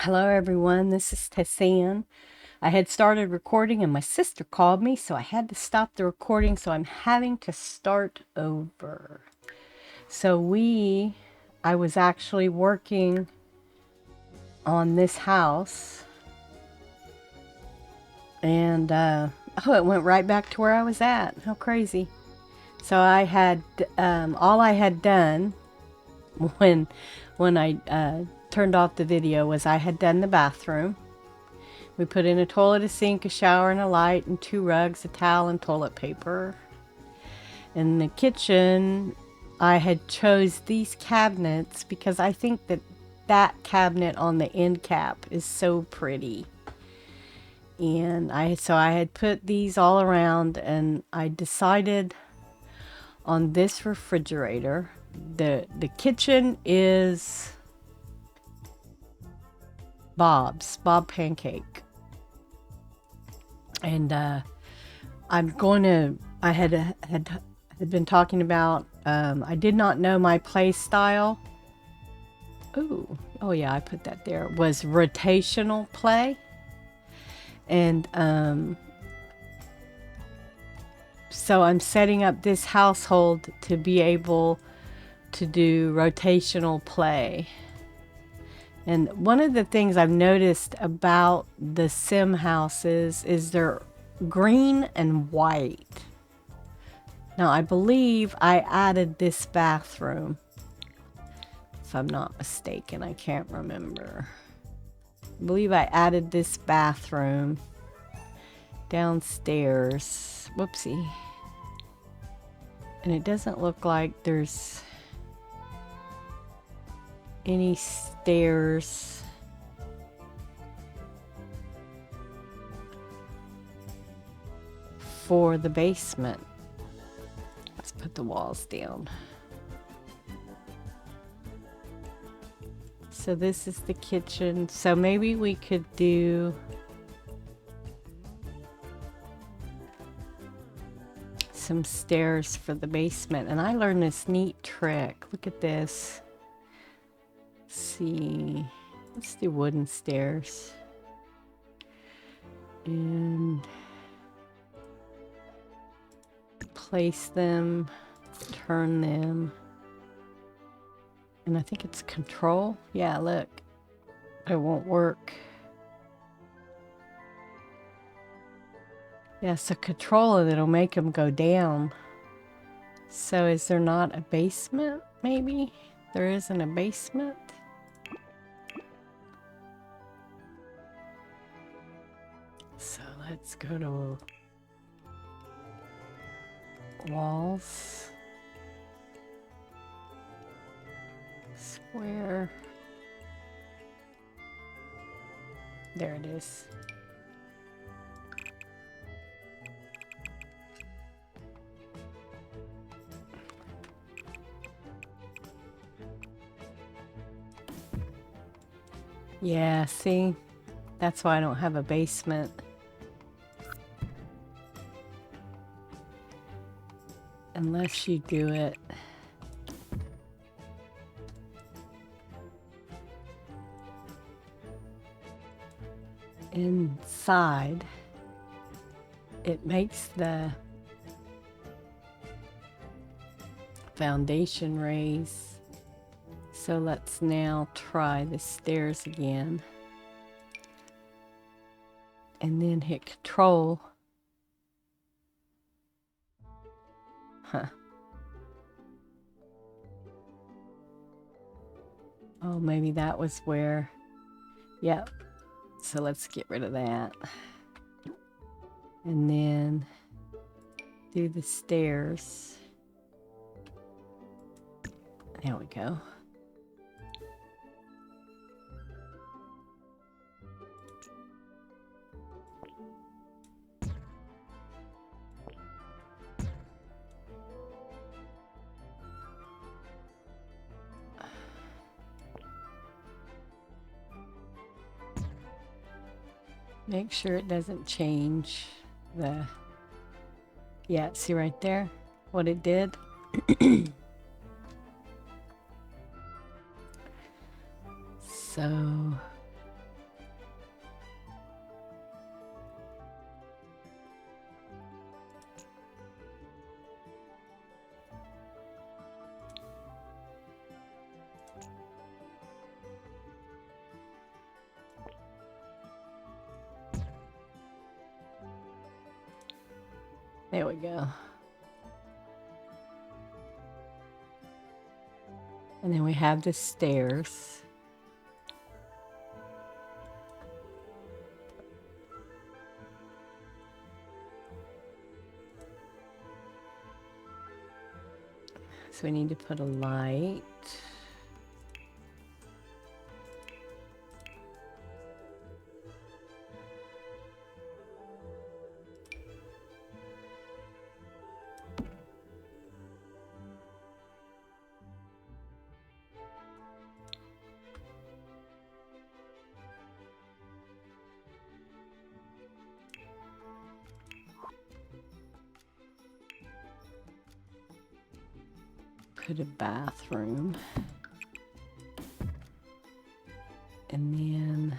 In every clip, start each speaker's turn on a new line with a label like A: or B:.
A: Hello everyone, this is Tessan. I had started recording and my sister called me, so I had to stop the recording, so I'm having to start over. I was actually working on this house and it went right back to where I was at. How crazy. So all I had done when I turned off the video was I had done the bathroom. We put in a toilet, a sink, a shower, and a light, and 2 rugs, a towel, and toilet paper. In the kitchen, I had chose these cabinets because I think that cabinet on the end cap is so pretty. And I had put these all around, and I decided on this refrigerator. The kitchen is Bob Pancake. And I had been talking about, I did not know my play style. Oh yeah, I put that there, was rotational play. And so I'm setting up this household to be able to do rotational play. And one of the things I've noticed about the sim houses is they're green and white. Now, I believe I added this bathroom, if I'm not mistaken. I can't remember. I believe I added this bathroom downstairs. Whoopsie. And it doesn't look like there's any stairs. For the basement. Let's put the walls down. So this is the kitchen. So maybe we could do some stairs for the basement. And I learned this neat trick. Look at this. Let's see. Let's do wooden stairs. And place them, turn them. And I think it's control. Yeah, look. It won't work. Yeah, so control it, it'll make them go down. So is there not a basement, maybe? There isn't a basement? So let's go to walls. Square. There it is. Yeah, see? That's why I don't have a basement. Unless you do it. Inside, it makes the foundation raise. So let's now try the stairs again. And then hit control. Huh. Oh, maybe that was where... Yep. So let's get rid of that. And then do the stairs. There we go. Make sure it doesn't change the... Yeah, see right there what it did? So There we go. And then we have the stairs. So we need to put a light. Put a bathroom. And then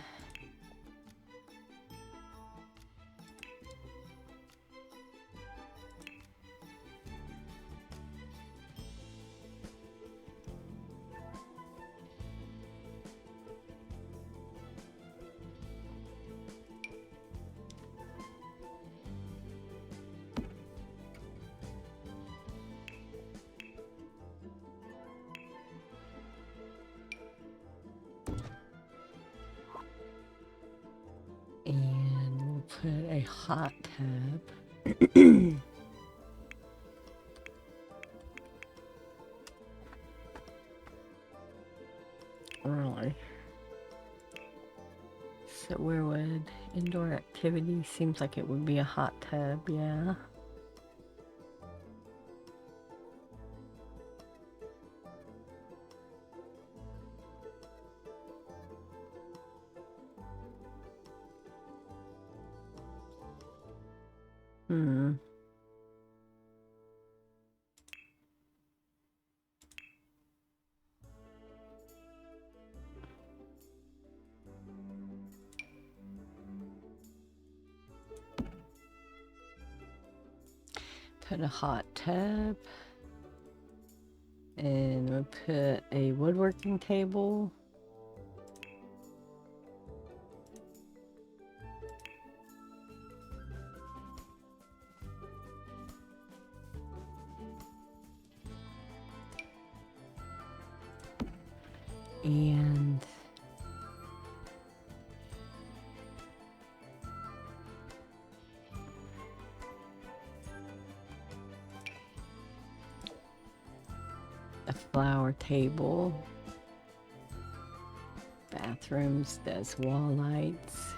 A: we'll put a hot tub. Really? So where would indoor activity seems like it would be a hot tub, yeah. Hmm. Put a hot tub. And we'll put a woodworking table. And a flower table. Bathrooms, there's wall lights.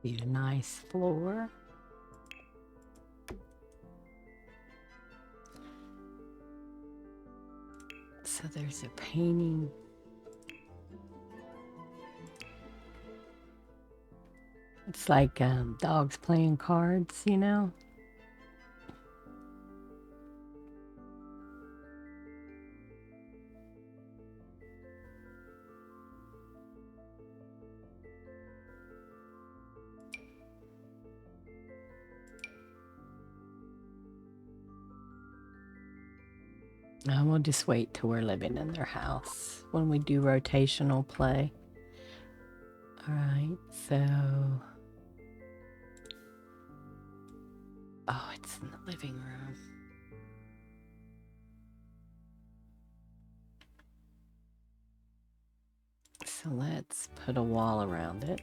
A: Be a nice floor. So there's a painting. It's like dogs playing cards, you know? We'll just wait till we're living in their house when we do rotational play. Alright, so... Oh, it's in the living room. So let's put a wall around it.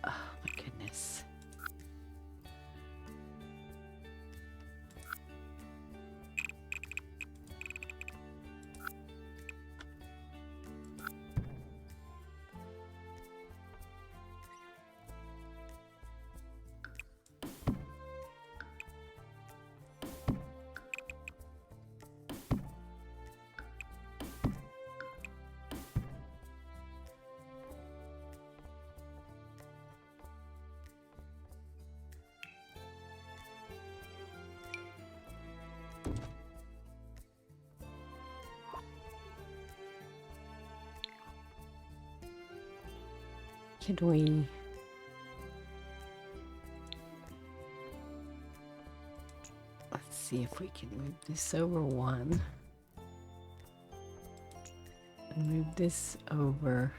A: Oh my goodness. Could we... Let's see if we can move this over one. And move this over...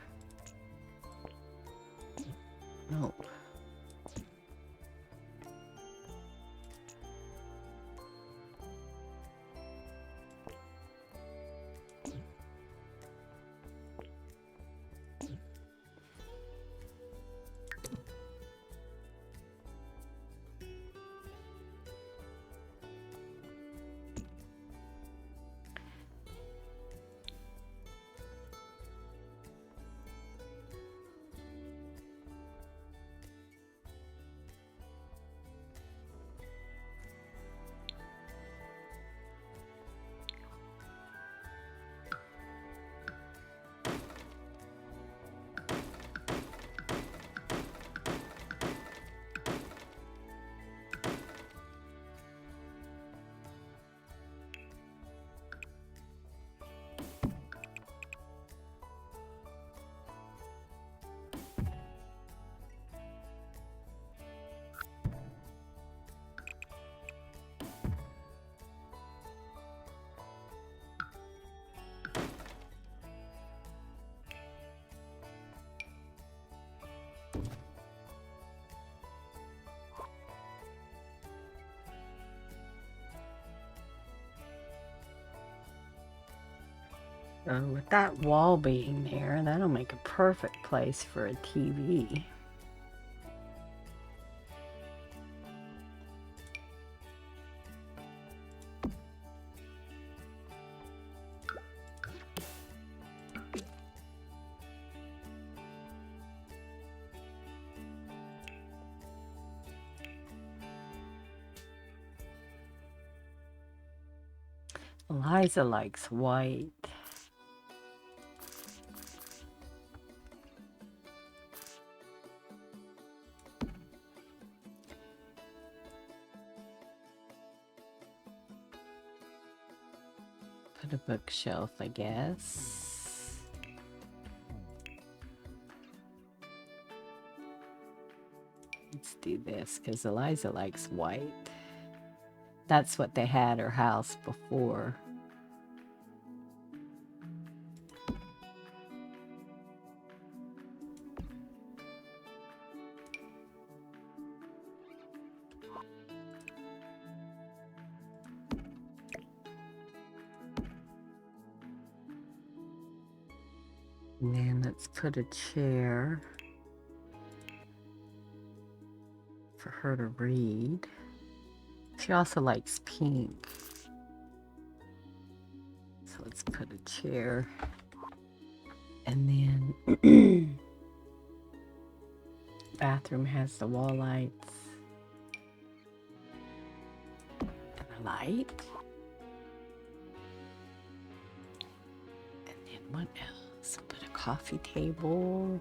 A: No. With that wall being there, that'll make a perfect place for a TV. Eliza likes white. Put a bookshelf, I guess. Let's do this because Eliza likes white. That's what they had her house before. And then let's put a chair for her to read. She also likes pink. So let's put a chair. And then bathroom has the wall lights. And a light. And then what else? Put a coffee table.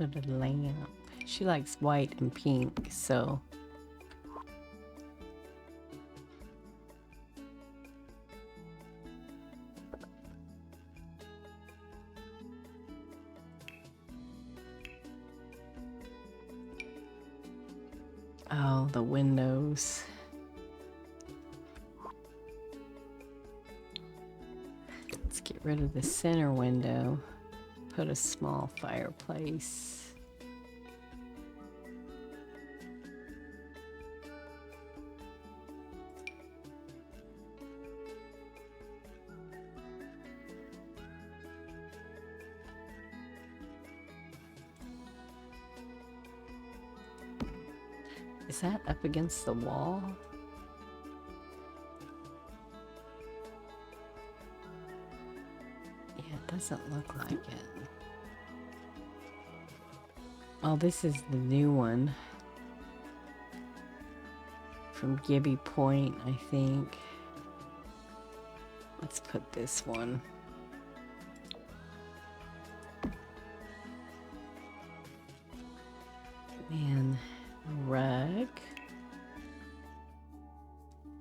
A: put a lamp. She likes white and pink, so. Oh, the windows. Let's get rid of the center window. Put a small fireplace. Is that up against the wall? Yeah, it doesn't look like it. Oh, this is the new one. From Gibby Point, I think. Let's put this one. And rug.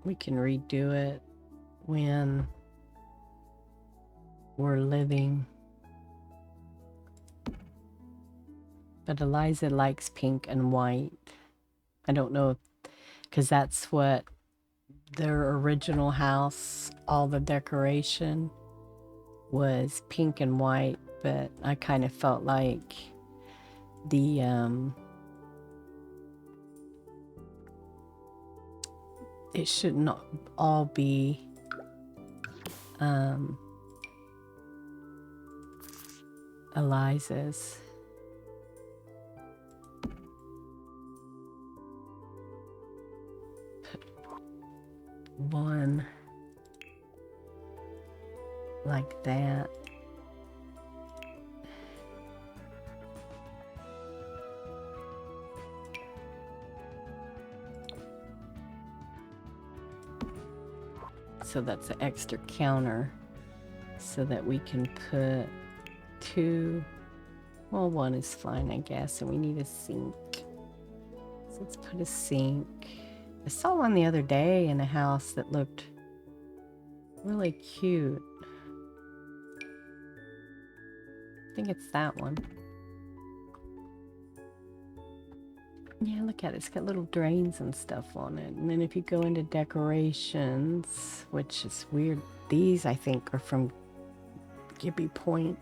A: We can redo it when we're living. But Eliza likes pink and white. I don't know, because that's what their original house, all the decoration was pink and white, but I kind of felt like the it should not all be Eliza's. Put one like that. So that's an extra counter so that we can put two. Well, one is fine, I guess, and we need a sink. So let's put a sink. I saw one the other day in a house that looked really cute. I think it's that one. Yeah, look at it. It's got little drains and stuff on it. And then if you go into decorations, which is weird, these I think are from Gibby Point.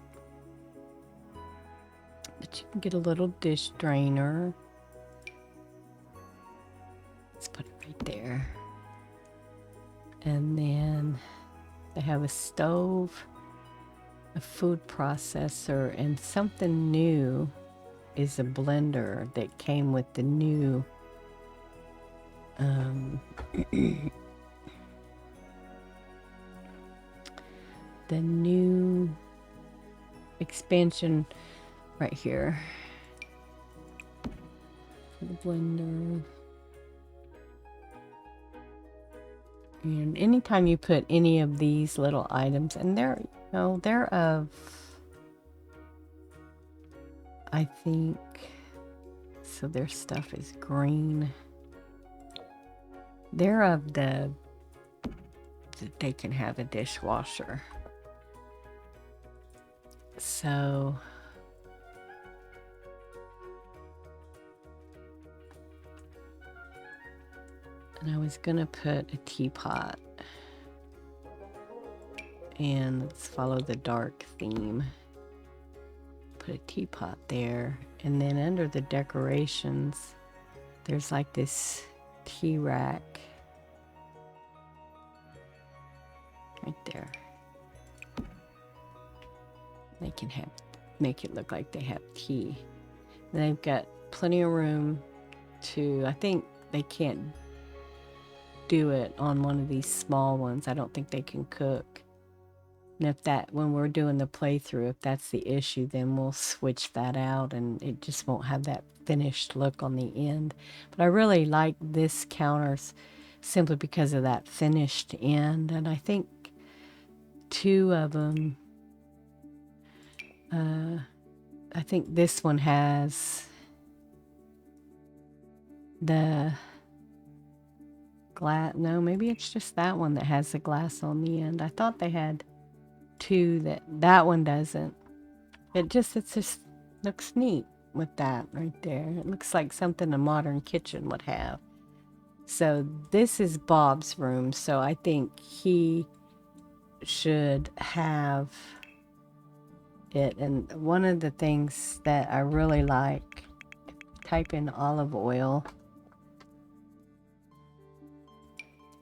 A: But you can get a little dish drainer. Let's put it right there. And then they have a stove, a food processor, and something new is a blender that came with the new the new expansion right here. The blender. And anytime you put any of these little items, and they're, you know, they're of, I think, so their stuff is green. They're of the, they can have a dishwasher. So and I was gonna put a teapot, and let's follow the dark theme. Put a teapot there, and then under the decorations there's like this tea rack right there. They can have, make it look like they have tea. And they've got plenty of room to, I think they can't do it on one of these small ones. I don't think they can cook. And if that, when we're doing the playthrough, if that's the issue, then we'll switch that out and it just won't have that finished look on the end. But I really like this counters simply because of that finished end. And I think two of them I think this one has the glass. No, maybe it's just that one that has the glass on the end. I thought they had two that one doesn't. It just looks neat with that right there. It looks like something a modern kitchen would have. So this is Bob's room, so I think he should have it. And one of the things that I really like, type in olive oil,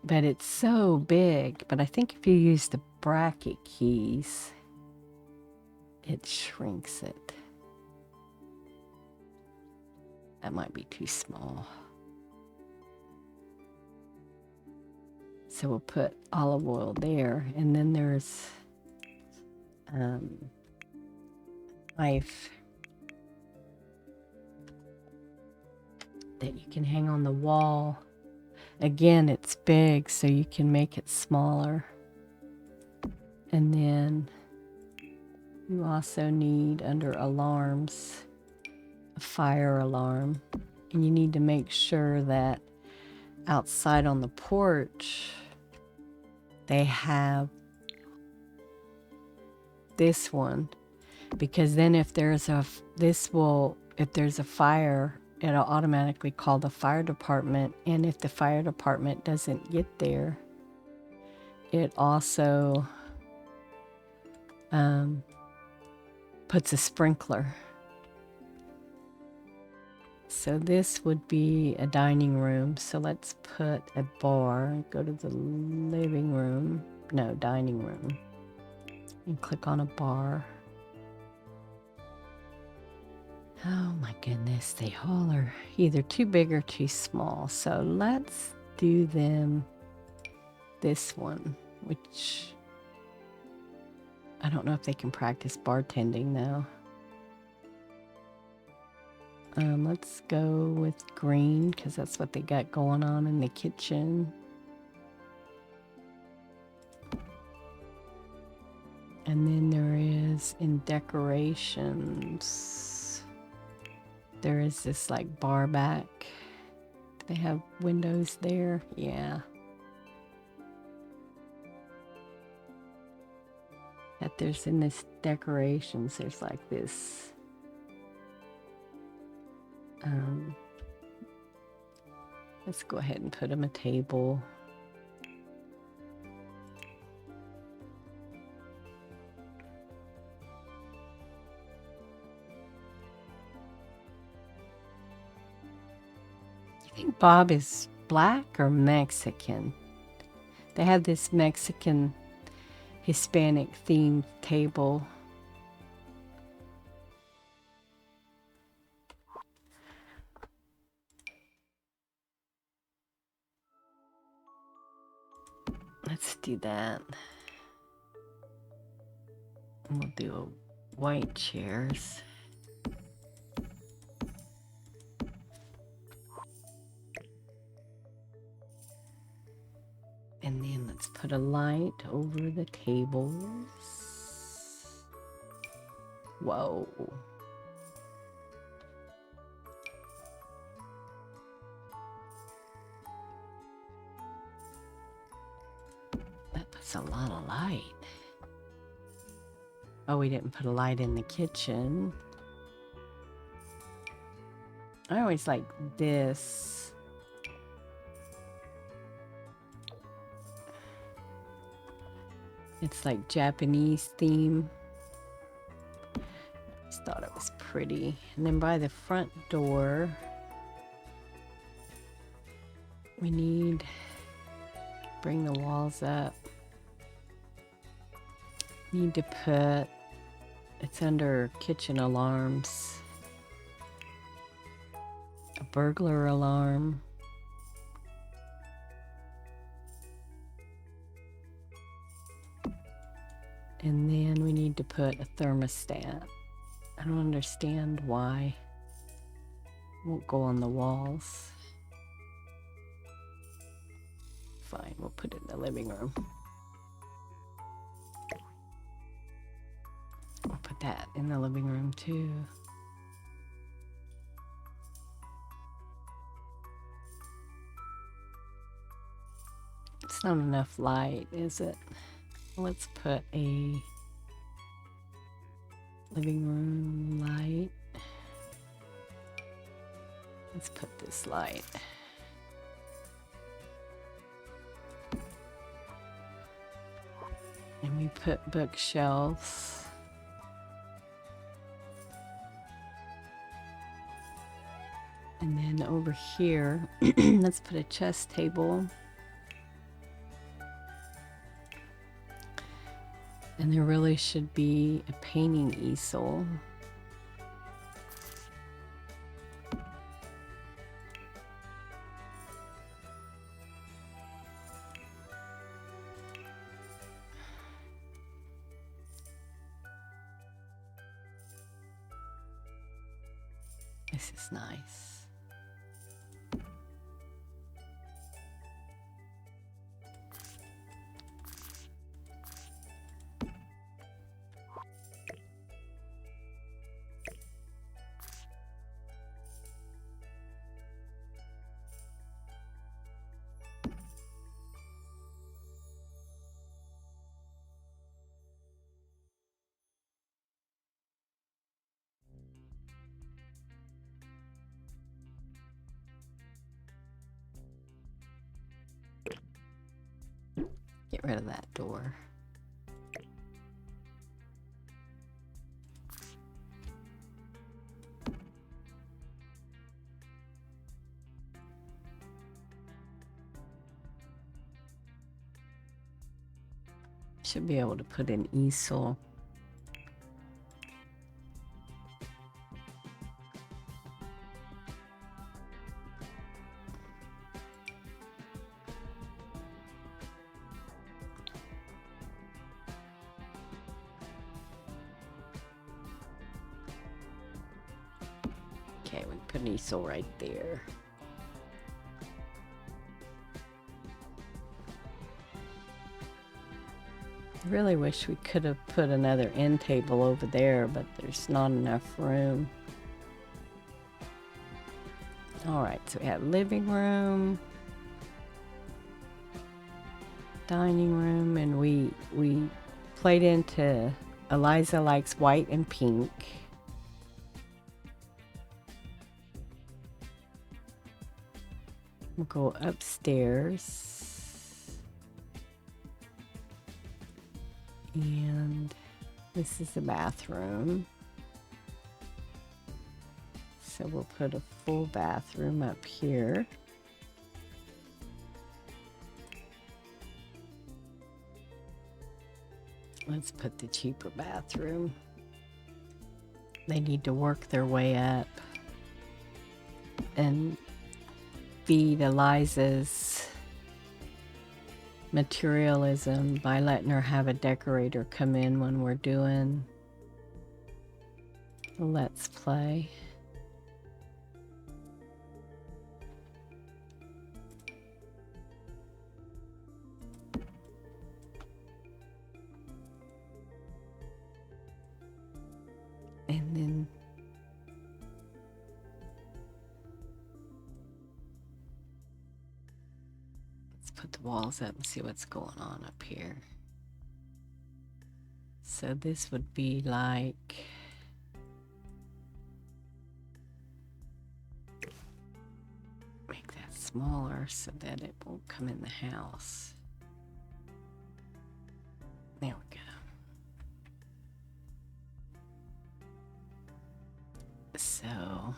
A: but it's so big. But I think if you use the bracket keys, it shrinks it. That might be too small. So we'll put olive oil there, and then there's knife that you can hang on the wall. Again, it's big, so you can make it smaller. And then you also need, under alarms, a fire alarm. And you need to make sure that outside on the porch they have this one, because then if there's a fire, it'll automatically call the fire department, and if the fire department doesn't get there, it also puts a sprinkler. So this would be a dining room. So let's put a bar. Go to the living room. No, dining room. And click on a bar. Oh my goodness, they all are either too big or too small. So let's do them this one, which I don't know if they can practice bartending now. Let's go with green, because that's what they got going on in the kitchen. And then there is, in decorations, there is this like bar back. Do they have windows there? Yeah. That there's in this decorations, there's like this let's go ahead and put them a table. You think Bob is black or Mexican? They have this Mexican Hispanic themed table. Let's do that. And we'll do white chairs. And then let's put a light over the tables. Whoa. That puts a lot of light. Oh, we didn't put a light in the kitchen. I always like this. It's like Japanese theme. Just thought it was pretty. And then by the front door, we need, bring the walls up. Need to put, it's under kitchen alarms, a burglar alarm. And then we need to put a thermostat. I don't understand why it won't go on the walls. Fine, we'll put it in the living room. We'll put that in the living room too. It's not enough light, is it? Let's put a living room light. Let's put this light. And we put bookshelves. And then over here, let's put a chess table. And there really should be a painting easel. This is nice. Get rid of that door. Should be able to put an easel. Okay, we put an easel right there. Really wish we could have put another end table over there, but there's not enough room. Alright, so we have living room, dining room, and we played into Eliza likes white and pink. We'll go upstairs. And this is the bathroom. So we'll put a full bathroom up here. Let's put the cheaper bathroom. They need to work their way up and feed Eliza's materialism by letting her have a decorator come in when we're doing a Let's Play. And then let's put the walls up and see what's going on up here. So this would be like make that smaller so that it won't come in the house. There we go. So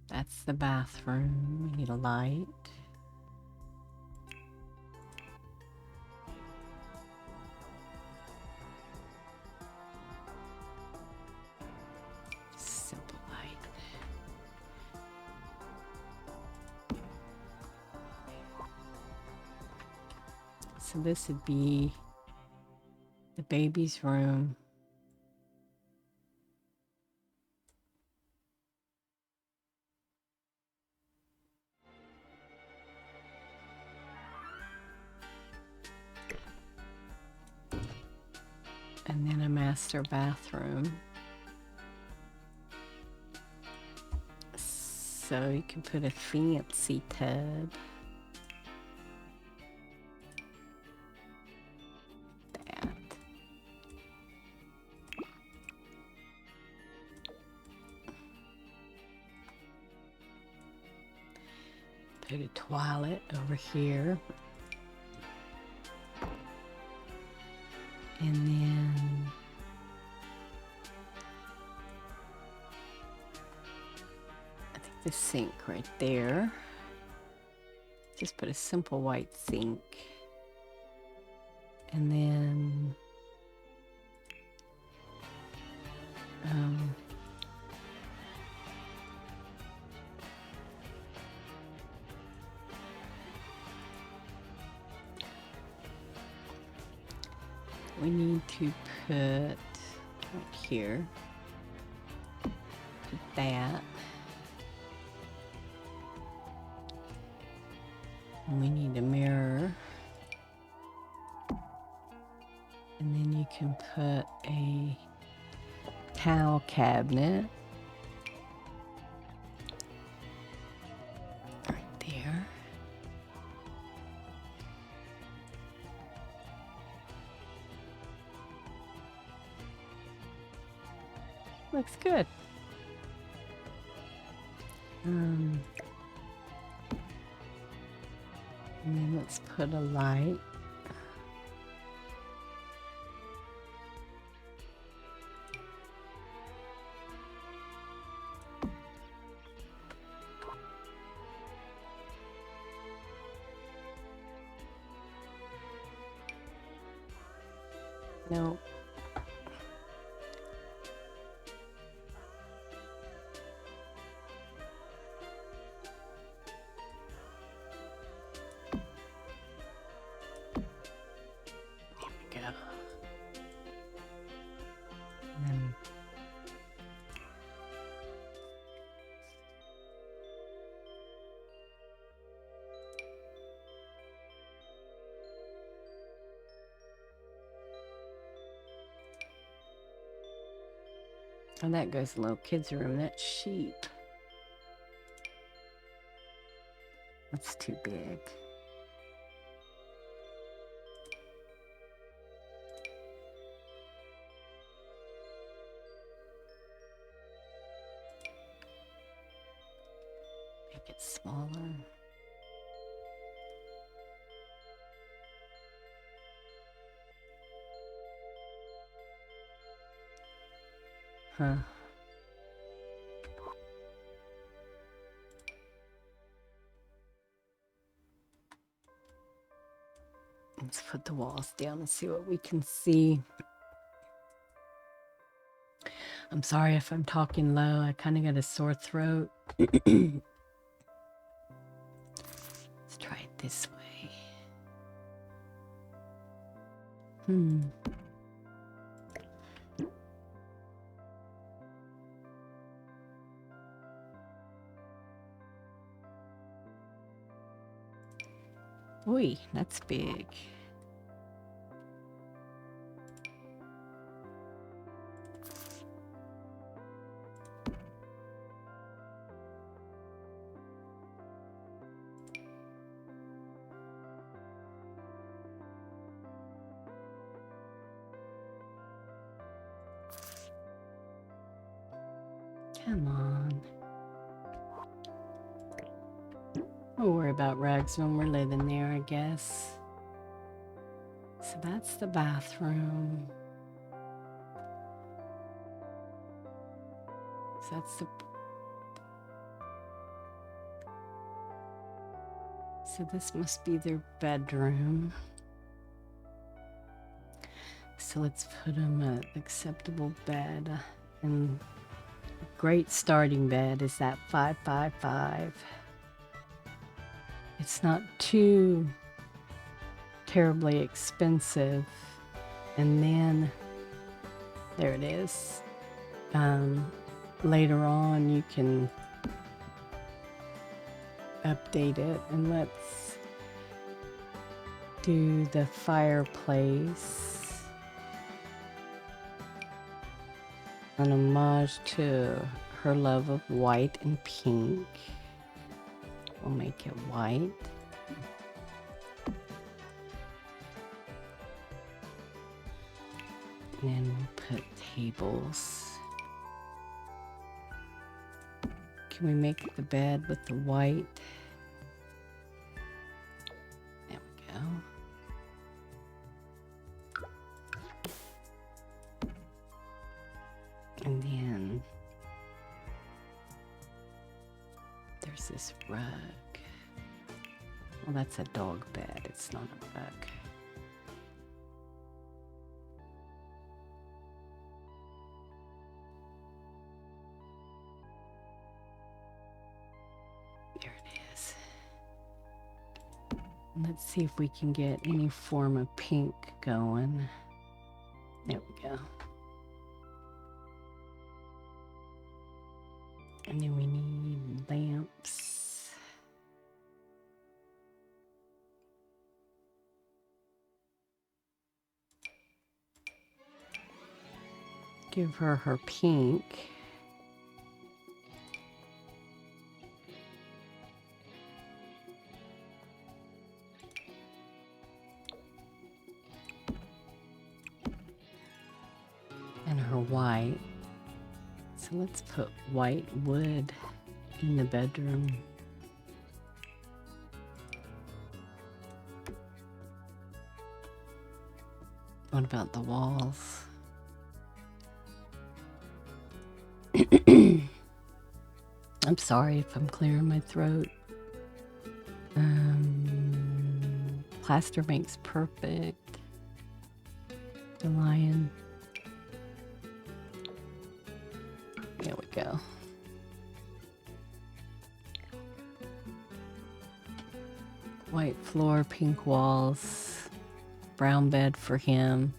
A: that's the bathroom. We need a light. Simple light. So this would be the baby's room. And master bathroom. So you can put a fancy tub. That. Put a toilet over here. And then I think the sink right there. Just put a simple white sink. And then we need to put right here, put that. And we need a mirror. And then you can put a towel cabinet right there. Looks good. And then let's put a light. No. And that goes in the little kids' room. That's sheep. That's too big. Make it smaller. Huh. Let's put the walls down and see what we can see. I'm sorry if I'm talking low. I kind of got a sore throat. Let's try it this way. Oi, that's big. Come on. We'll worry about rugs when we're living there, I guess. So that's the bathroom. So that's the... So this must be their bedroom. So let's put them an acceptable bed. And great starting bed is that 555. It's not too terribly expensive. And then there it is. Later on you can update it, and let's do the fireplace. An homage to her love of white and pink. We'll make it white. And then we'll put tables. Can we make the bed with the white? There we go. And then there's this rug. Well, that's a dog bed. It's not a rug. There it is. Let's see if we can get any form of pink going. There we go. And then we need lamps. Give her her pink. And her white. So let's put white wood in the bedroom. What about the walls? I'm sorry if I'm clearing my throat. Plaster makes perfect. The lion. There we go. White floor, pink walls, brown bed for him.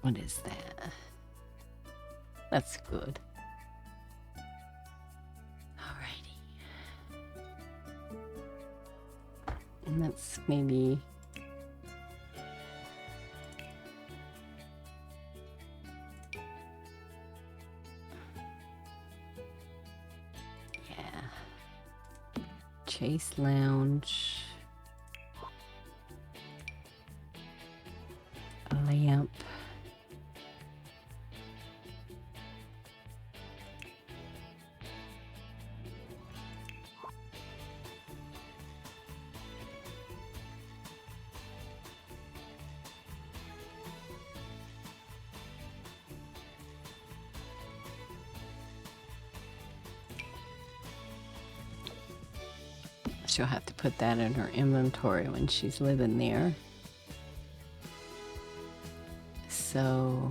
A: What is that? That's good. Alrighty. And that's maybe... yeah. Chase lounge. A lamp. She'll have to put that in her inventory when she's living there. So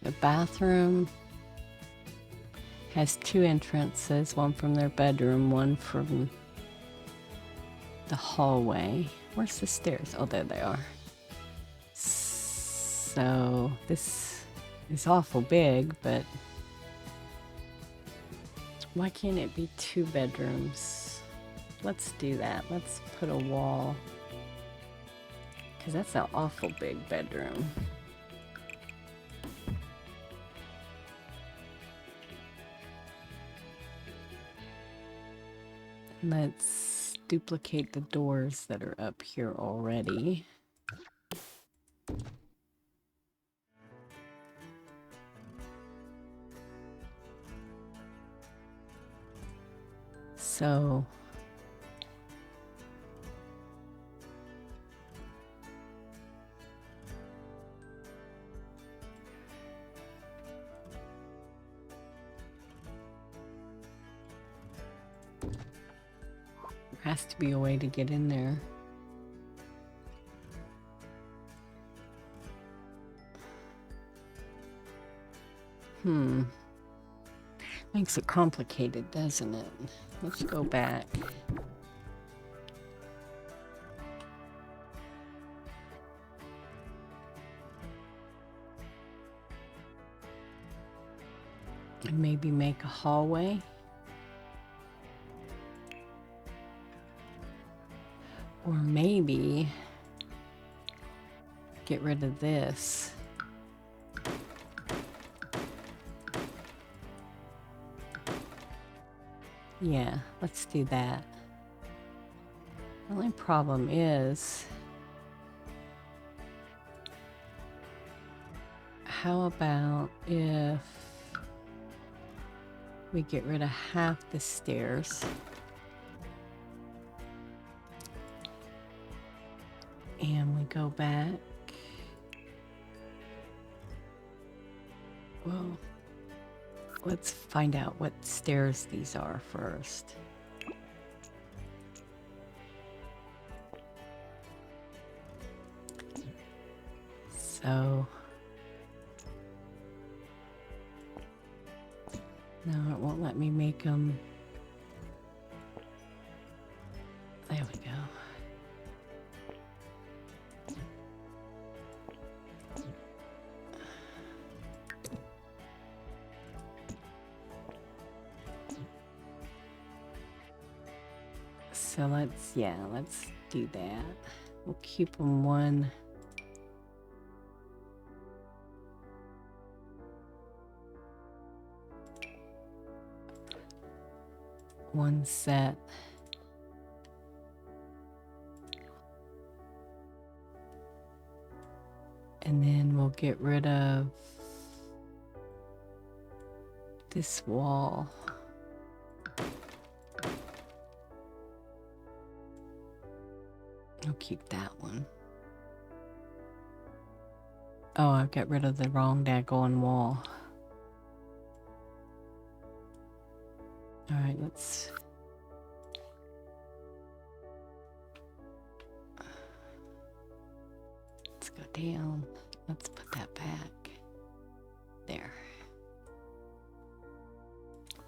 A: the bathroom has two entrances, one from their bedroom, one from the hallway. Where's the stairs? Oh, there they are. So this is awful big, but why can't it be two bedrooms? Let's do that. Let's put a wall, because that's an awful big bedroom. Let's duplicate the doors that are up here already. So there has to be a way to get in there. Makes it complicated, doesn't it? Let's go back. And maybe make a hallway. Or maybe get rid of this. Yeah, let's do that. The only problem is, how about if we get rid of half the stairs and we go back? Well, let's find out what stairs these are first. So, no, it won't let me make them. There we go. So let's do that. We'll keep them one set. And then we'll get rid of this wall. I'll keep that one. Oh, I've got rid of the wrong daggone wall. Alright, let's go down. Let's put that back. There.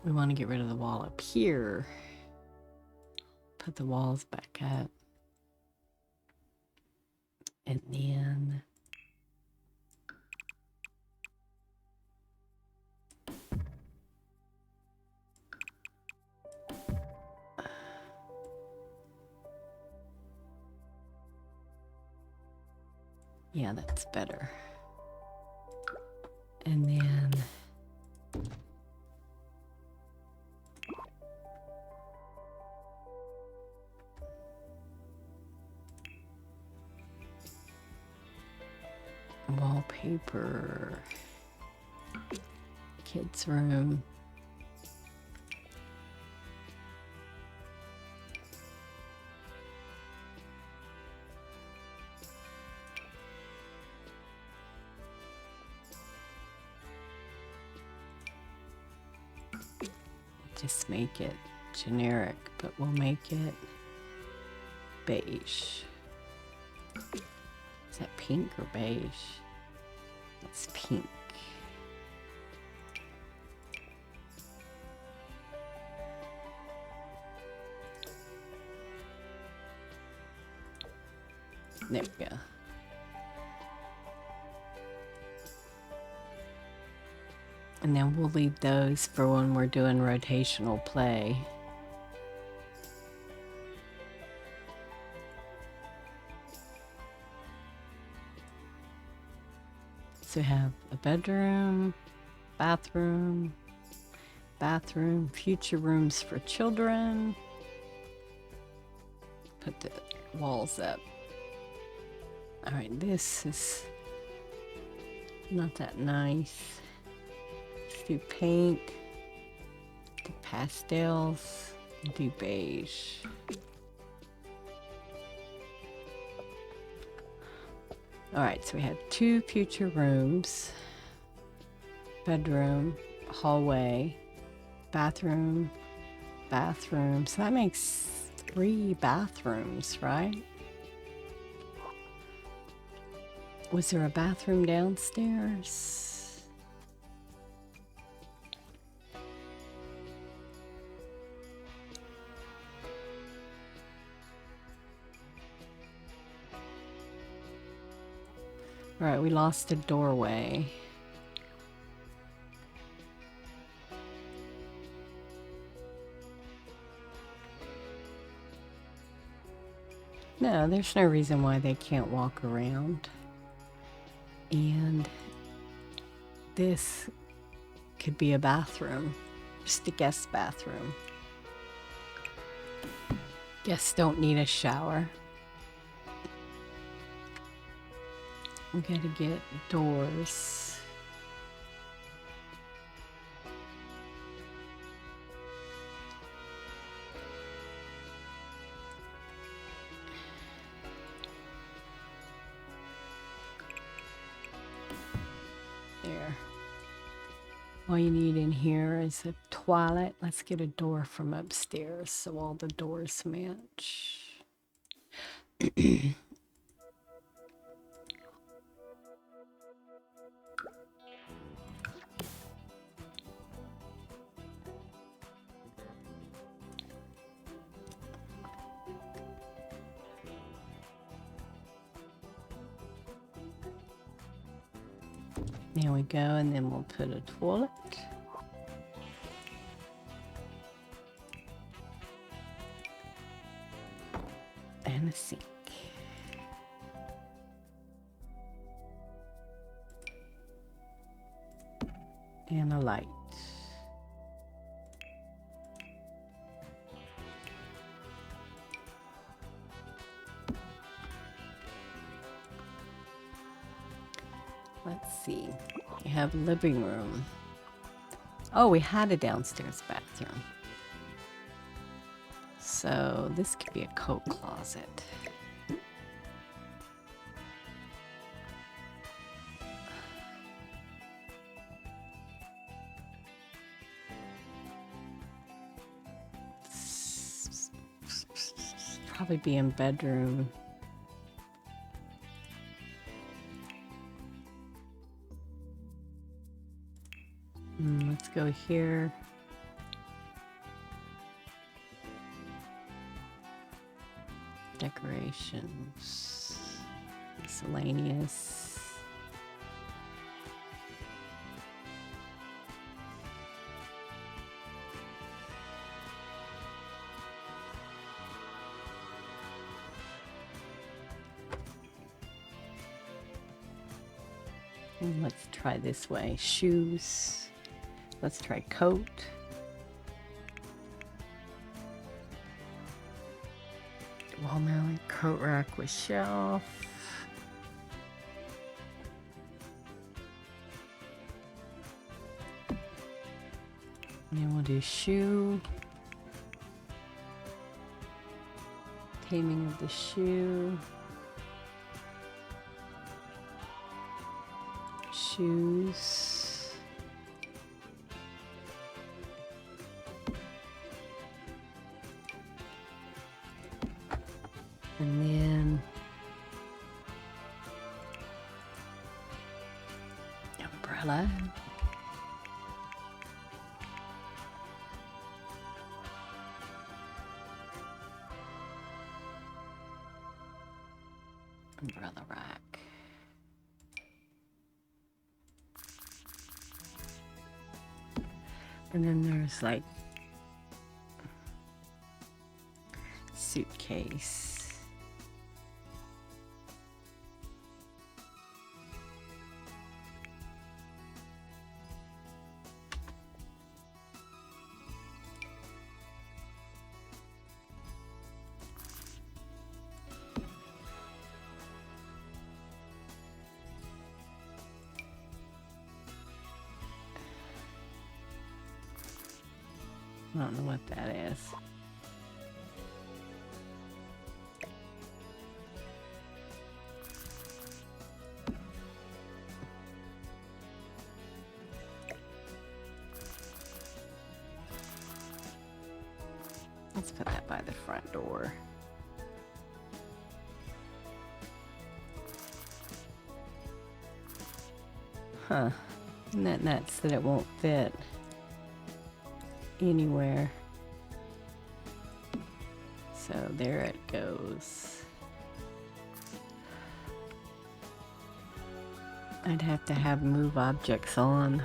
A: We want to get rid of the wall up here. Put the walls back up. And then yeah, that's better. And then wallpaper, kids' room. Just make it generic, but we'll make it beige. Is that pink or beige? It's pink. There we go. And then we'll leave those for when we're doing rotational play. So we have a bedroom, bathroom, future rooms for children. Put the walls up. All right, this is not that nice. Let's do pink, do pastels, do beige. All right, so we have 2 future rooms, bedroom, hallway, bathroom. So that makes 3 bathrooms, right? Was there a bathroom downstairs? Right, we lost a doorway. No, there's no reason why they can't walk around. And this could be a bathroom, just a guest bathroom. Guests don't need a shower. We gotta get doors. There. All you need in here is a toilet. Let's get a door from upstairs so all the doors match. There we go, and then we'll put a toilet. And a sink. And a light. Let's see. We have living room. Oh, we had a downstairs bathroom. So this could be a coat closet. Probably be in bedroom. Let's go here. Decorations. Miscellaneous. Let's try this way. Shoes. Let's try coat. Wall mounted coat rack with shelf. And then we'll do shoe. Taming of the shoe. Shoes. And then umbrella. Umbrella rack. And then there's like suitcase. I don't know what that is. Let's put that by the front door. Huh. Isn't that nuts that it won't fit anywhere? So there it goes. I'd have to have move objects on.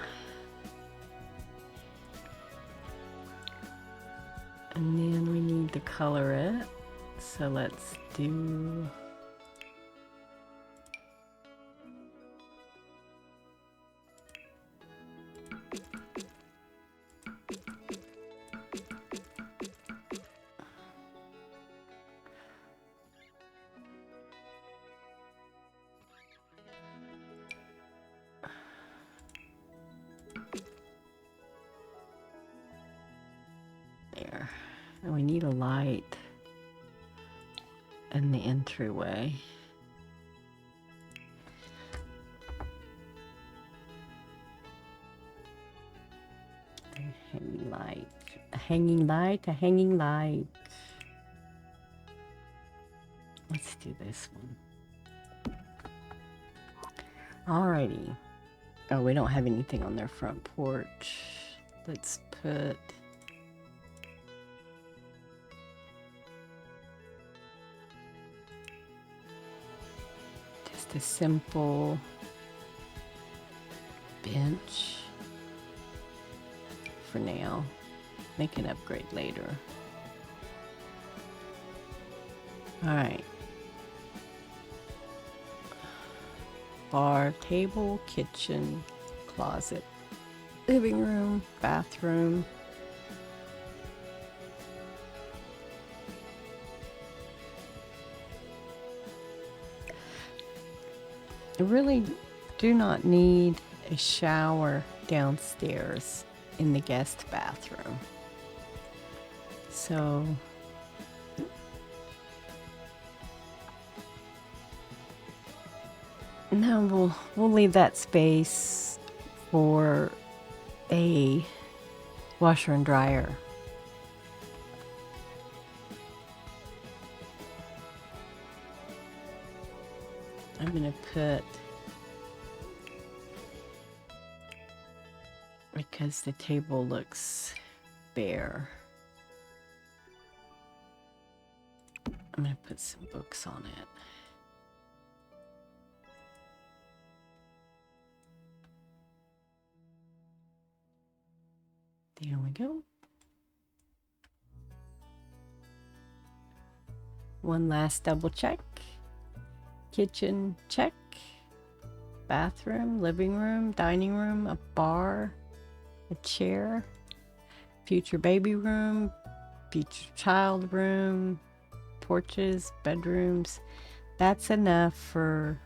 A: And then we need to color it. So let's do... There. And we need a light in the entryway. Hanging light. A hanging light, a hanging light. Let's do this one. Alrighty. Oh, we don't have anything on their front porch. Let's put... just a simple bench for now. Make an upgrade later. Alright. Bar, table, kitchen, closet, living room, bathroom. I really do not need a shower downstairs in the guest bathroom. So no, we'll leave that space for a washer and dryer. I'm gonna put, because the table looks bare, I'm gonna put some books on it. There we go. One last double check. Kitchen, check. Bathroom, living room, dining room, a bar, a chair, future baby room, future child room, porches, bedrooms. That's enough for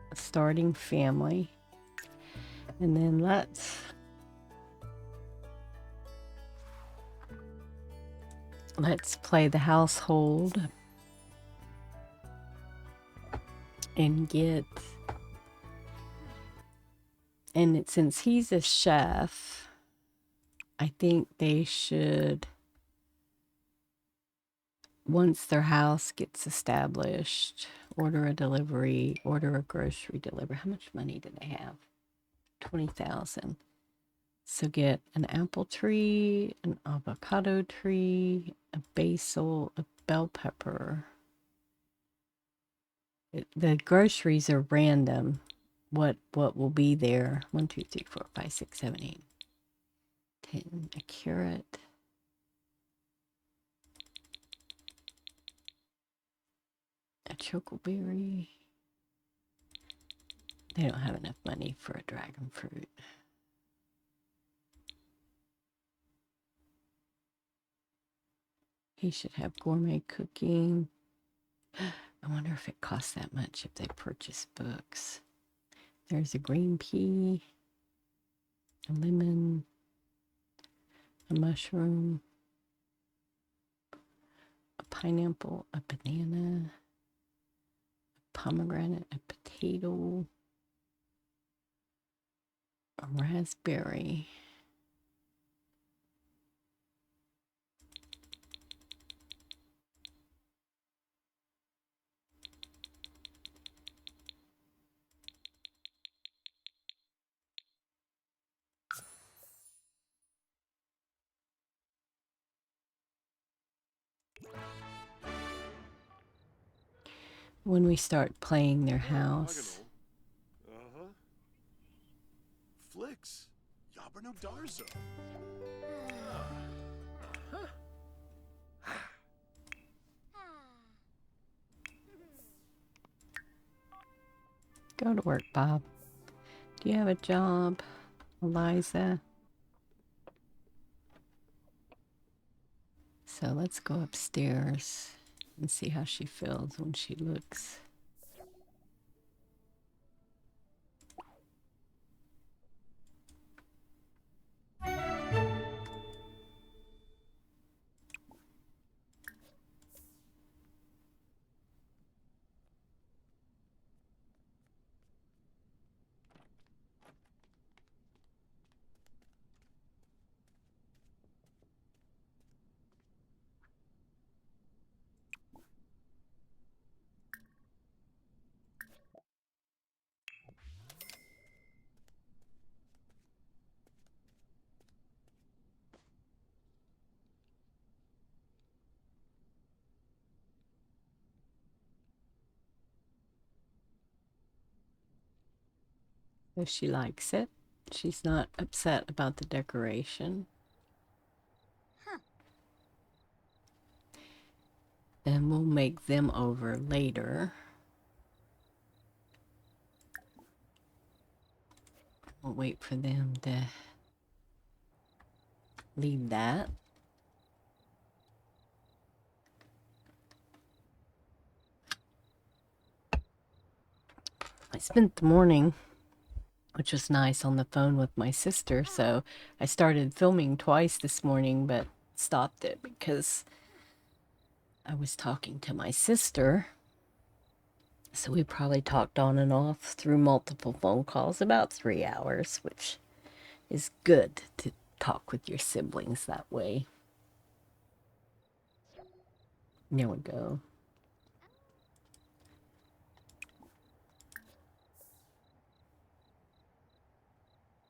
A: a starting family. And then let's play the household and get, and since he's a chef, I think they should, once their house gets established, order a delivery, order a grocery delivery. How much money do they have? 20,000. So get an apple tree, an avocado tree, a basil, a bell pepper. The groceries are random. What will be there? 1, 2, 3, 4, 5, 6, 7, 8, 10. A carrot. A chocoberry. They don't have enough money for a dragon fruit. He should have gourmet cooking. I wonder if it costs that much if they purchase books. There's a green pea, a lemon, a mushroom, a pineapple, a banana, a pomegranate, a potato, a raspberry. When we start playing their house,
B: flicks. Yabrano Darzo.
A: Go to work, Bob. Do you have a job, Eliza? So let's go upstairs and see how she feels when she looks. If she likes it, she's not upset about the decoration. And we'll make them over later. We'll wait for them to leave that. I spent the morning, which was nice, on the phone with my sister, so I started filming twice this morning, but stopped it because I was talking to my sister. So we probably talked on and off through multiple phone calls, about 3 hours, which is good to talk with your siblings that way. There we go.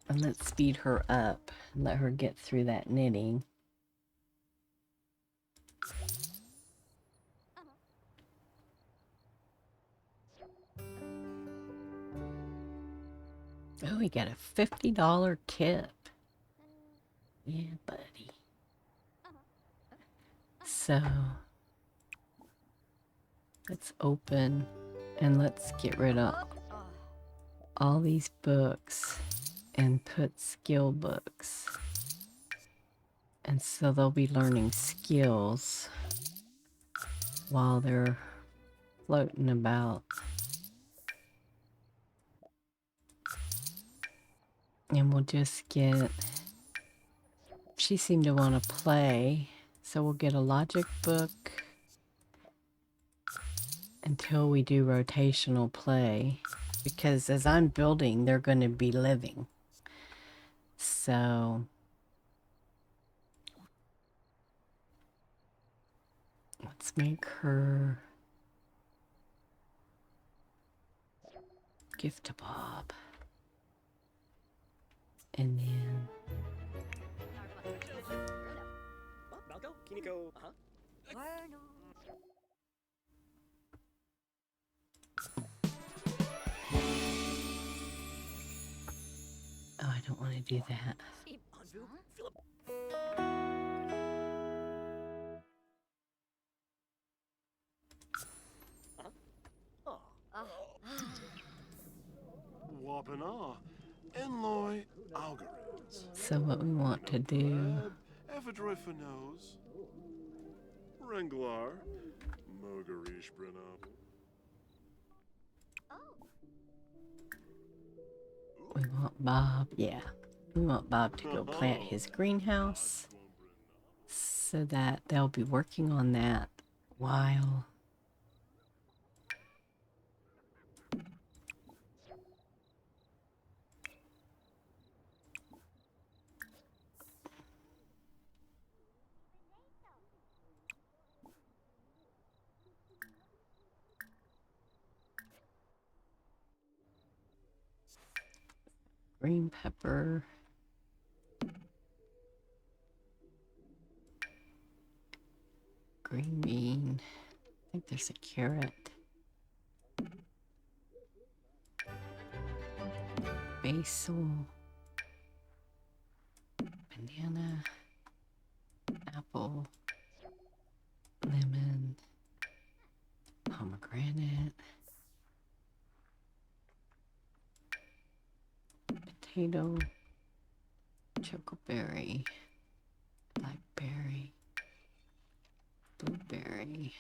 A: And let's speed her up and let her get through that knitting. Oh, we got a $50 tip. Yeah, buddy. So, let's open and let's get rid of all these books and put skill books. And so they'll be learning skills while they're floating about. And we'll just get... She seemed to want to play, so we'll get a logic book until we do rotational play. Because as I'm building, they're going to be living. So... let's make her gift to Bob. And then... oh, I don't want to do that.
B: Wapana. Enloy algorithms.
A: So what we want to do...
B: Evidroifanos. Renglar. Mogarish Brenna.
A: we want Bob... yeah. We want Bob to go plant his greenhouse. So that they'll be working on that while... green pepper... green bean... I think there's a carrot... basil... banana, apple, lemon, pomegranate, potato, chocoberry, blackberry, blueberry,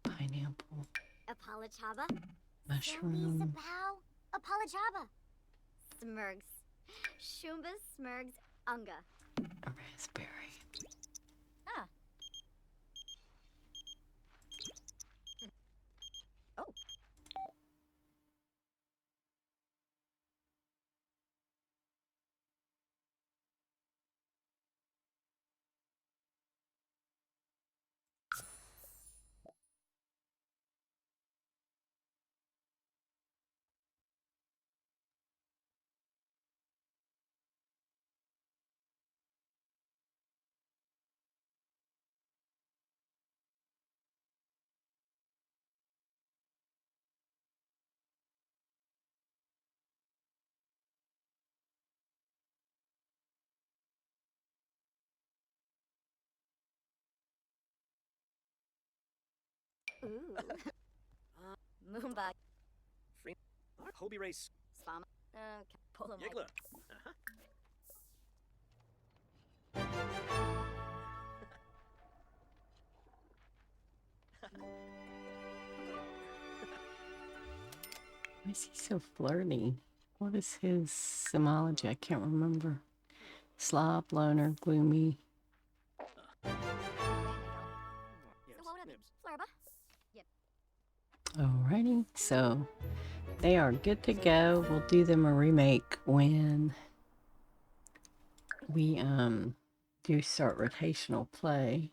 A: pineapple,
C: Apalachaba?
A: mushroom,
C: Apalachaba. Smurgs. Shumbas, Smurgs, Unga.
A: raspberry.
C: Ah. Oh. Ooh. Moomba.
D: Free Hobie Race.
C: Spama. Okay. Polo
D: Yigla.
A: Why is he so flirty? What is his simology? I can't remember. Slob, loner, gloomy.
C: Flurba.
A: Alrighty, so they are good to go. We'll do them a remake when we do start rotational play.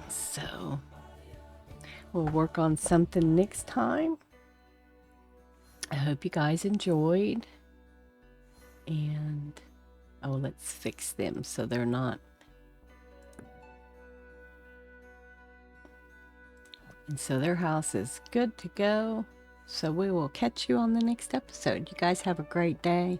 A: So we'll work on something next time. I hope you guys enjoyed. And oh, let's fix them so they're not. And so their house is good to go. So we will catch you on the next episode. You guys have a great day.